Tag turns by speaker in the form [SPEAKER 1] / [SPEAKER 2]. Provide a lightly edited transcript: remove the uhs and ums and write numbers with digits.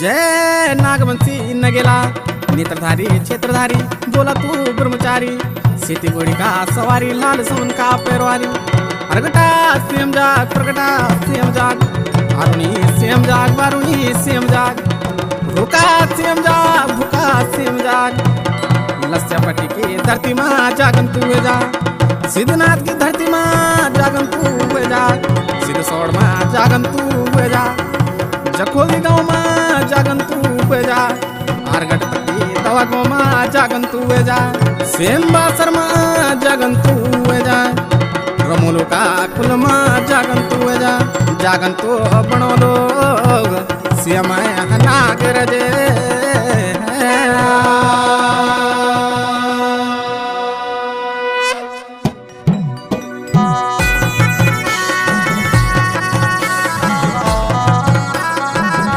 [SPEAKER 1] जय नागवंशी नगेला नेत्रधारी क्षेत्रधारी बोला तू ब्रह्मचारी सीती घोड़ी का सवारी लाल सोन का पैरवारी अरगटा सीएम जाग प्रगटा सीएम जाग आरुणी सीएम जाग बारुणी सीएम जाग भूखा सीएम जाग लस्यापट्टी की धरती माँ जागन तू हुए जा सिद्धनाथ की धरती माँ जागन तू हुए जा सिद्धसौड़ माँ जागन तू हुए जा जखोली गाँव माँ जागन तू हुए जा आरगढ़ पट्टी दवा गाँव माँ जागन तू हुए जा सेमबासर माँ जागन तू हुए जा रमोलो का कुल माँ जागन तू हुए जा जागन तो बनो लोग सिया माँ